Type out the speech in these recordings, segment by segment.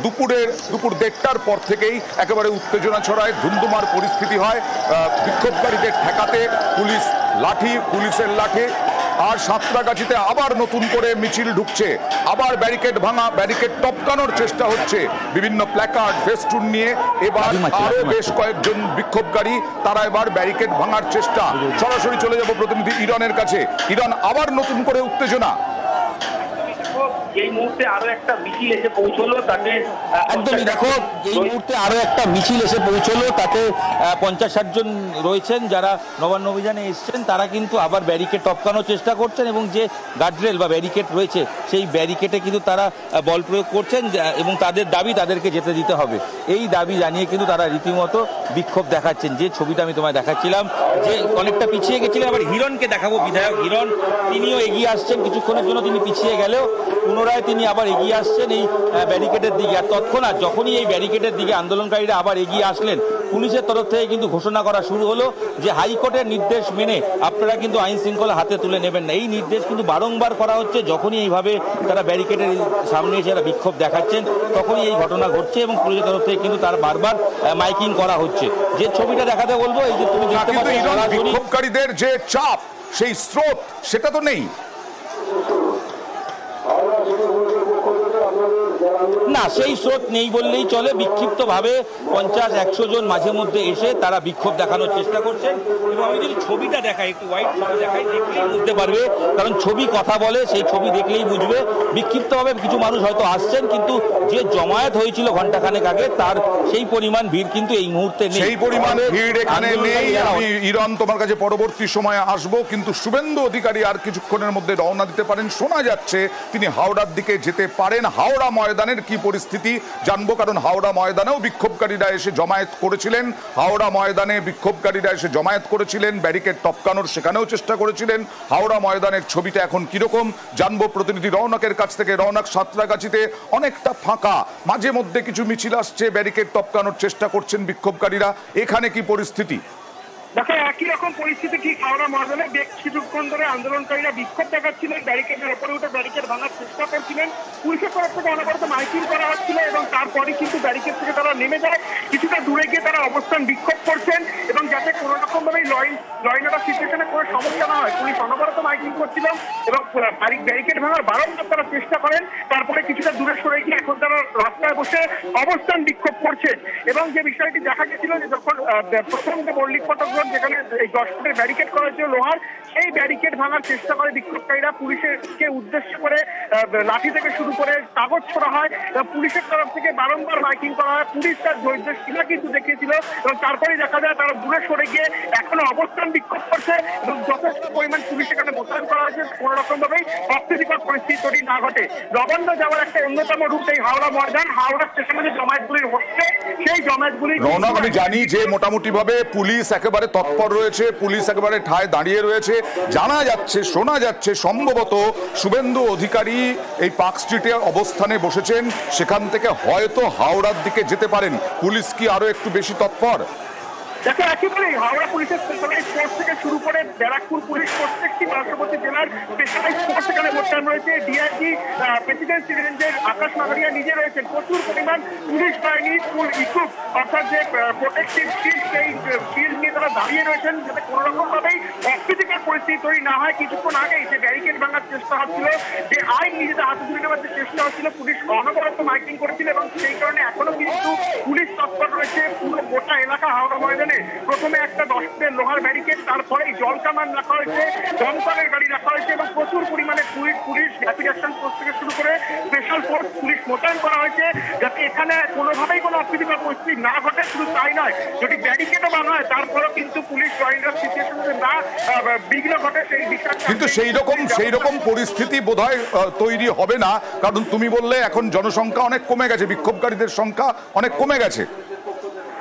দুপুর 1:30টার পর থেকেই একেবারে উত্তেজনা ছড়ায়, ধুমধুমার পরিস্থিতি হয়। বিক্ষোভকারীদের ঠেকাতে পুলিশের লাঠি, আর সাঁতরাগাছিতে আবার নতুন করে মিছিল ঢুকছে, আবার ব্যারিকেড ভাঙা, ব্যারিকেড টপকানোর চেষ্টা হচ্ছে বিভিন্ন প্ল্যাকার্ড ফেস্টুন নিয়ে। এবার আরো বেশ কয়েকজন বিক্ষোভকারী তারা এবার ব্যারিকেড ভাঙার চেষ্টা। সরাসরি চলে যাব প্রতিনিধি ইরনের কাছে। ইরন, আবার নতুন করে উত্তেজনা। এই মুহূর্তে আরো একটা মিছিল এসে পৌঁছলো, তাতে একদমই দেখো এই মুহূর্তে আরো একটা মিছিল এসে পৌঁছলো, তাতে 50-60 জন রয়েছেন যারা নবান্ন অভিযানে এসছেন। তারা কিন্তু আবার ব্যারিকেড টপকানোর চেষ্টা করছেন এবং যে গার্ডরেল বা ব্যারিকেড রয়েছে সেই ব্যারিকেডে কিন্তু তারা বল প্রয়োগ করছেন এবং তাদের দাবি তাদেরকে যেতে দিতে হবে। এই দাবি জানিয়ে কিন্তু তারা রীতিমতো বিক্ষোভ দেখাচ্ছেন। যে ছবিটা আমি তোমায় দেখাচ্ছিলাম, যে অনেকটা পিছিয়ে গেছিলেন, আবার হিরণকে দেখাবো, বিধায়ক হিরণ তিনিও এগিয়ে আসছেন। কিছুক্ষণের জন্য তিনি পিছিয়ে গেলেও পুনরায় তিনি আবার এগিয়ে আসছেন এই ব্যারিকেডের দিকে। আর তৎক্ষণাৎ যখনই এই ব্যারিকেডের দিকে আন্দোলনকারীরা আবার এগিয়ে আসলেন, পুলিশের তরফ থেকে কিন্তু ঘোষণা করা শুরু হলো যে হাইকোর্টের নির্দেশ মেনে আপনারা কিন্তু আইন শৃঙ্খলা হাতে তুলে নেবেন না। এই নির্দেশ কিন্তু বারংবার করা হচ্ছে। যখনই এইভাবে তারা ব্যারিকেডের সামনে এসে বিক্ষোভ দেখাচ্ছেন তখনই এই ঘটনা ঘটছে এবং পুলিশের তরফ থেকে কিন্তু তার বারবার মাইকিং করা হচ্ছে। যে ছবিটা দেখাতে বলবো, এই যে তুমি দেখতে পাচ্ছ বিক্ষোভকারীদের যে চাপ, সেই স্রোত সেটা তো নেই না, সেই স্রোত নেই বললেই চলে। বিক্ষিপ্তভাবে 50-100 জন মাঝে মধ্যে এসে তারা বিক্ষোভ দেখানোর চেষ্টা করছেন। এবং আমি যদি ছবিটা দেখাই, একটু হোয়াইট ছবি দেখাই, দেখলেই বুঝতে পারবে, কারণ ছবি কথা বলে, সেই ছবি দেখলেই বুঝবে। বিক্ষিপ্তভাবে কিছু মানুষ হয়তো আসছেন, কিন্তু যে জমায়েত হয়েছিল ঘন্টাখানেক আগে তার সেই পরিমাণ ভিড় কিন্তু এই মুহূর্তে নেই। সেই পরিমাণ ভিড় এখানে নেই। আমি ইরন তোমার কাছে পরবর্তী সময়ে আসবো, কিন্তু শুভেন্দু অধিকারী আর কিছুক্ষণের মধ্যে রওনা দিতে পারেন। শোনা যাচ্ছে তিনি হাওড়ার দিকে যেতে পারেন। হাওড়া ময়দানের কি পরিস্থিতি জানবো, কারণ হাওড়া ময়দানেও বিক্ষোভকারীরা এসে জমায়েত করেছিলেন। ব্যারিকেড টপকানোর সেখানেও চেষ্টা করেছিলেন। হাওড়া ময়দানের ছবিটা এখন কিরকম জানবো প্রতিনিধি রৌনকের কাছ থেকে। রৌনক, সাঁতরাগাছিতে অনেকটা ফাঁকা, মাঝে মধ্যে কিছু মিছিল আসছে, ব্যারিকেড টপকানোর চেষ্টা করছেন বিক্ষোভকারীরা। এখানে কি পরিস্থিতি? দেখো, একই রকম পরিস্থিতি ঠিক হাওড়া ময়দানে। বেশ কিছুক্ষণ ধরে আন্দোলনকারীরা বিক্ষোভ দেখাচ্ছিলেন, ব্যারিকেডের উপরে উঠে ব্যারিকেড ভাঙার চেষ্টা করছিলেন। পুলিশের তরফ থেকে অনবরত মাইকিং করা হচ্ছিল এবং তারপরে কিন্তু ব্যারিকেড থেকে তারা নেমে যায়। কিছুটা দূরে গিয়ে তারা অবস্থান বিক্ষোভ করছেন এবং যাতে কোনো রকম ভাবে লয়নাটা সিচুয়েশনে কোনো সমস্যা না হয়, পুলিশ অনবরত মাইকিং করছিল এবং ব্যারিকেড ভাঙার বারংবার তারা চেষ্টা করেন। তারপরে কিছুটা দূরে সরে গিয়ে এখন তারা রাস্তায় বসে অবস্থান বিক্ষোভ করছেন। এবং যে বিষয়টি দেখা গেছিল যে যখন প্রথম যে মল্লিক ফটক যেখানে এই 10 ফুটের ব্যারিকেড করা হয়েছিল লোহার, সেই ব্যারিকেড ভাঙার চেষ্টা করে বিক্ষোভকারীরা। পুলিশকে উদ্দেশ্য করে লাঠি থেকে শুরু করে কাগজ ছোড়া হয় এবং পুলিশের তরফ থেকে বারংবার মাইকিং করা হয়। পুলিশ তার ধৈর্য সীমা কিন্তু দেখিয়েছিল এবং তারপরে দেখা যায় তারা দূরে সরে গিয়ে এখনো অবস্থান বিক্ষোভ করছে এবং যথেষ্ট পরিমাণ পুলিশ এখানে মোতায়েন করা হয়েছে, কোন রকম ভাবেই অপ্রীতিকর পরিস্থিতি তৈরি না ঘটে। নবান্ন যাওয়ার একটা অন্যতম রুট এই হাওড়া ময়দান। হাওড়া স্টেশনে যে জমায়েতগুলি হচ্ছে সেই জমায়েতগুলি আমি জানি যে মোটামুটি ভাবে পুলিশ একেবারে তৎপর রয়েছে, পুলিশ একেবারে ঠায় দাঁড়িয়ে রয়েছে। জানা যাচ্ছে, শোনা যাচ্ছে সম্ভবত শুভেন্দু অধিকারী এই পার্ক স্ট্রিটে অবস্থানে বসেছেন, সেখান থেকে হয়তো হাওড়ার দিকে যেতে পারেন। পুলিশ কি আরো একটু বেশি তৎপর? দেখো, একেবারেই হাওড়া পুলিশের স্পেশালাইজ ফোর্স থেকে শুরু করে ব্যারাকপুর পুলিশ, প্রত্যেকটি পার্শ্ববর্তী জেলার স্পেশালাইজ ফোর্স এখানে মোতায়েন রয়েছে। ডিআইজি প্রেসিডেন্সি রেঞ্জের আকাশ নাগরিয়া নিজে রয়েছেন। প্রচুর পরিমাণ পুলিশ বাহিনী ফুল ইকুইপ, অর্থাৎ যে প্রোটেক্টিভ শিল্ড, সেই শিল্ড নিয়ে তারা দাঁড়িয়ে রয়েছেন যাতে কোনো রকম ভাবেই অপ্রীতিকর পরিস্থিতি তৈরি না হয়। কিছুক্ষণ আগেই যে ব্যারিকেড ভাঙার চেষ্টা হচ্ছিল, যে আইন নিজেদের হাতে তুলে নেওয়ার যে চেষ্টা হচ্ছিল, পুলিশ অনবরত মাইকিং করেছিল এবং সেই কারণে এখনো কিন্তু পুলিশ তৎপর রয়েছে পুরো গোটা এলাকা হাওড়া ময়দানে। প্রথমে একটা 10 ফুটের লোহার ব্যারিকেড, তারপরে জল কামান রাখা হয়েছে, দমকলের গাড়ি রাখা হয়েছে এবং প্রচুর পরিমাণে পুলিশ র্যাপিড অ্যাকশন ফোর্স থেকে শুরু করে স্পেশাল ফোর্স পুলিশ মোতায়েন করা হয়েছে যাতে এখানে কোনোভাবেই কোনো অপ্রীতিকর পরিস্থিতি না ঘটে। শুধু তাই নয়, যদি ব্যারিকেডও বানা হয় তারপরেও কিন্তু পুলিশ জয়েন্টার সিচুয়েশনে না বিঘ্ন ঘটে সেই বিষয়টা। কিন্তু সেই রকম পরিস্থিতি বোধহয় তৈরি হবে না, কারণ তুমি বললে এখন জনসংখ্যা অনেক কমে গেছে, বিক্ষোভকারীদের সংখ্যা অনেক কমে গেছে।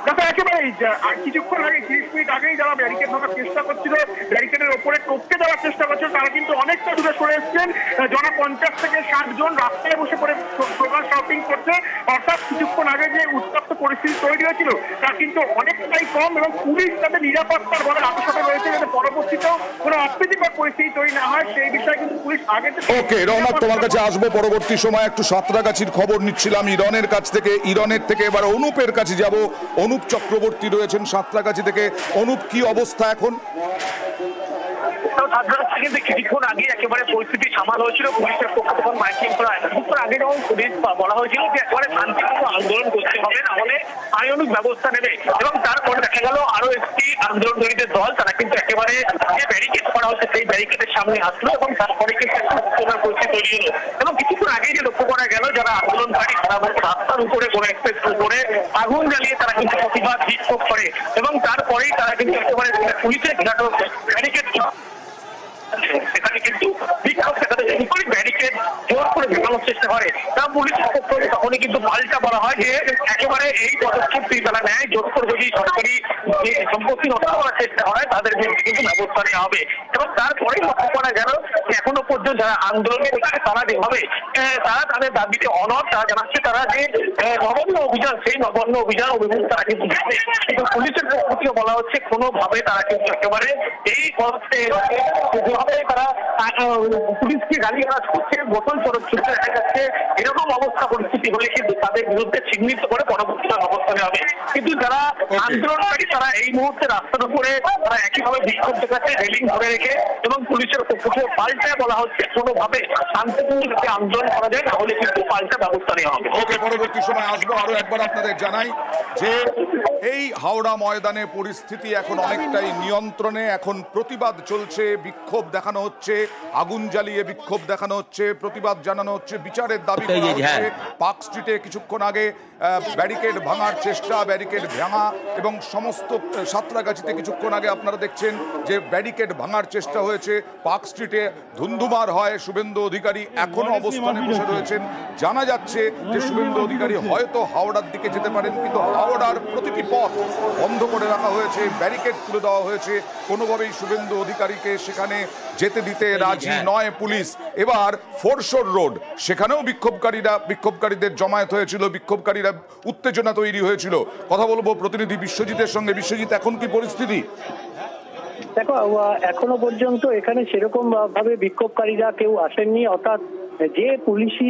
দেখো একেবারেই আর কিছুক্ষণ আগে 30 মিনিট আগেই যারা ব্যারিকেড ভাঙার চেষ্টা করছিল, ব্যারিকেডের ওপরে টপকে দেওয়ার চেষ্টা করছিল, তারা কিন্তু অনেকটা দূরে সরে এসেছেন। জনা 50 থেকে 60 জন রাস্তায় বসে পড়ে স্লোগান শাউটিং করছে। অর্থাৎ কিছুক্ষণ আগে যে উত্তপ্ত পরিস্থিতি তৈরি হয়েছিল তা কিন্তু অনেকটাই কম, এবং পুলিশ তাদের নিরাপত্তার বলে আতঙ্কে রয়েছে যাতে পরবর্তীতেও কোনো অপ্রীতিকর পরিস্থিতি তৈরি না হয় সেই বিষয়ে কিন্তু পুলিশ আগে থেকে। ওকে রওনাক, তোমার কাছে আসবো পরবর্তী সময়। একটু সাঁতরাগাছির খবর নিচ্ছিলাম ইরনের কাছ থেকে, ইরনের থেকে এবার অনুপের কাছে যাব। অনুপ চক্রবর্তী রয়েছেন সাঁতরাগাছি থেকে। অনুপ, কি অবস্থা এখন? কিন্তু কিছুক্ষণ আগে একেবারে পরিস্থিতি সামাল হয়েছিল, পুলিশের পক্ষ তখন মাইকিং করা হয়। কিছুক্ষণ আগে যখন পুলিশ বলা হয়েছিল যে একেবারে শান্তিপূর্ণ আন্দোলন করতে হবে, না হলে আইনানুগ ব্যবস্থা নেবে, এবং তারপরে দেখা গেল আরো একটি আন্দোলনকারীদের দল তারা কিন্তু একেবারে যে ব্যারিকেড করা হচ্ছে সেই ব্যারিকেডের সামনে আসলো, এবং তারপরে কিন্তু একটা পরিস্থিতি তৈরি হলো। এবং কিছুক্ষণ আগে যে লক্ষ্য করা গেল যারা আন্দোলনকারী তারা রাস্তার উপরে কোনো এক্সপ্রেস উপরে আগুন জ্বালিয়ে তারা কিন্তু প্রতিবাদ বিক্ষোভ করে, এবং তারপরেই তারা কিন্তু একেবারে পুলিশের ঘেরাটো ব্যারিকেড সেখানে কিন্তু বিক্ষোভ দেখাতে ব্যারিকেড জোর করে ভেঙানোর চেষ্টা করে। তা পুলিশের পক্ষ থেকে তখনই কিন্তু পাল্টা বলা হয় যে একেবারে এই পদক্ষেপটি তারা নেয়, জোর করে যদি সরকারি যে সম্পত্তি নষ্ট করার চেষ্টা হয় তাদের বিরুদ্ধে কিন্তু ব্যবস্থা নেওয়া হবে। এবং তারপরেই লক্ষ্য করা গেল এখনো পর্যন্ত যারা আন্দোলন করছে তারা যেভাবে তারা তাদের দাবিতে অনড়, তারা জানাচ্ছে তারা যে নবান্ন অভিযান সেই নবান্ন অভিযান অভিমুখ তারা কিন্তু যাবে, কিন্তু পুলিশের পক্ষ থেকে বলা হচ্ছে কোনোভাবে তারা কিন্তু একেবারে এই পথে তারা পুলিশকে গালিগালাজ করছে, বোতল চড়ক ছুটতে দেখা যাচ্ছে। এরকম অবস্থা পরিস্থিতি হলে কিন্তু তাদের বিরুদ্ধে চিহ্নিত করে পরবর্তী ব্যবস্থা নেওয়া হবে। কিন্তু যারা আন্দোলনকারী তারা এই মুহূর্তে রাস্তার উপরে তারা একইভাবে বিক্ষোভ দেখাচ্ছে রেলিং ধরে রেখে, এবং পুলিশের পক্ষ থেকে পাল্টায় বলা হচ্ছে কোনোভাবে শান্তিপূর্ণ যাতে আন্দোলন করা যায়, তাহলে কিন্তু পাল্টা ব্যবস্থা নেওয়া হবে। ওকে, পরবর্তী সময় আসবো। আরো একবার আপনাদের জানাই যে এই হাওড়া ময়দানে পরিস্থিতি এখন অনেকটাই নিয়ন্ত্রণে। এখন প্রতিবাদ চলছে, বিক্ষোভ দেখানো হচ্ছে, আগুন জ্বালিয়ে বিক্ষোভ দেখানো হচ্ছে, প্রতিবাদ জানানো হচ্ছে, বিচারের দাবি করা হচ্ছে। পার্ক স্ট্রিটে কিছুক্ষণ আগে ব্যারিকেড ভাঙার চেষ্টা, ব্যারিকেড ভাঙা, এবং সমস্ত সাঁতরাগাছিতে কিছুক্ষণ আগে আপনারা দেখছেন যে ব্যারিকেড ভাঙার চেষ্টা হয়েছে। পার্ক স্ট্রিটে ধুন্ধুমার হয়। শুভেন্দু অধিকারী এখনো অবস্থানে বসে রয়েছেন। জানা যাচ্ছে যে শুভেন্দু অধিকারী হয়তো হাওড়ার দিকে যেতে পারেন, কিন্তু হাওড়ার প্রতিটি পথ বন্ধ করে রাখা হয়েছে, ব্যারিকেড তুলে দেওয়া হয়েছে। কোনোভাবেই শুভেন্দু অধিকারীকে সেখানে যেতে দিতে রাজি নয় পুলিশ। এবার ফোরশোর রোড, সেখানেও বিক্ষোভকারীদের জমায়েত হয়েছিল, বিক্ষোভকারীরা উত্তেজনা তৈরি হয়েছিল। কথা বলবো প্রতিনিধি বিশ্বজিতের সঙ্গে। বিশ্বজিৎ, এখন কি পরিস্থিতি? দেখো, এখনো পর্যন্ত এখানে সেরকম ভাবে বিক্ষোভকারীরা কেউ আসেননি, অর্থাৎ যে পুলিশি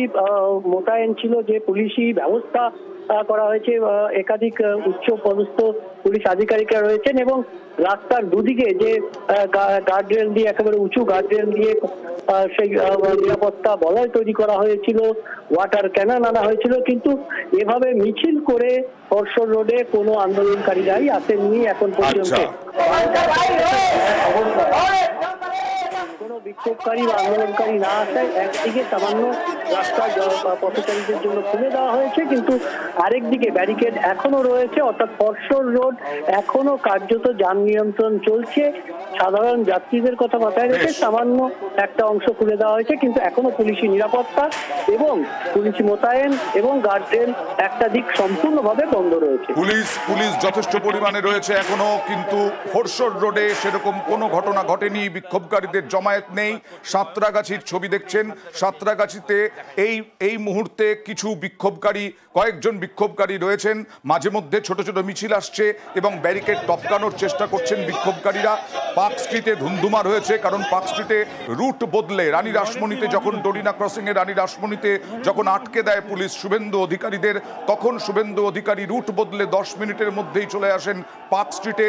মোতায়েন ছিল, যে পুলিশি ব্যবস্থা করা হয়েছে, একাধিক উচ্চ পদস্থ পুলিশ আধিকারিকরা রয়েছেন, এবং রাস্তার দুদিকে যে গার্ডরেল দিয়ে একেবারে উঁচু গার্ডরেল দিয়ে সেই নিরাপত্তা বলয় তৈরি করা হয়েছিল, ওয়াটার ক্যানন আনা হয়েছিল, কিন্তু এভাবে মিছিল করে ফোরশোর রোডে কোনো আন্দোলনকারীরাই আসেননি এখন পর্যন্ত। কোনো বিক্ষোভকারী বা আন্দোলনকারী না আসায় একদিকে সামান্য রাস্তা পথচারীদের জন্য খুলে দেওয়া হয়েছে, কিন্তু আরেকদিকে ব্যারিকেড এখনো রয়েছে, অর্থাৎ ফোরশোর রোড এখনো কার্যত যান নিয়ন্ত্রণ চলছে। সাধারণ যাত্রীদের কথা মাথায় রেখে সামান্য একটা অংশ খুলে দেওয়া হয়েছে, কিন্তু এখনো পুলিশি নিরাপত্তা এবং পুলিশি মোতায়েন এবং গার্ডরেল একটা দিক সম্পূর্ণভাবে বন্ধ রয়েছে। পুলিশ যথেষ্ট পরিমাণে রয়েছে এখনো, কিন্তু ফোরশোর রোডে সেরকম কোনো ঘটনা ঘটেনি, বিক্ষোভকারীদের জমায়েত নেই। সাঁতরাগাছির ছবি দেখছেন। সাঁতরাগাছিতে এই মুহূর্তে কয়েকজন বিক্ষোভকারী রয়েছেন। মাঝে মধ্যে ছোট ছোট মিছিল আসছে এবং ব্যারিকেড টপকানোর চেষ্টা করছেন বিক্ষোভকারীরা। পার্ক স্ট্রিটে ধুন্ধুমার হয়েছে, কারণ পার্ক স্ট্রিটে রুট বদলে রানী রাসমণিতে যখন ডরিনা ক্রসিং এ রানী রাসমণিতে যখন আটকে দেয় পুলিশ শুভেন্দু অধিকারীদের, তখন শুভেন্দু অধিকারী রুট বদলে 10 মিনিটের মধ্যেই চলে আসেন পার্ক স্ট্রিটে।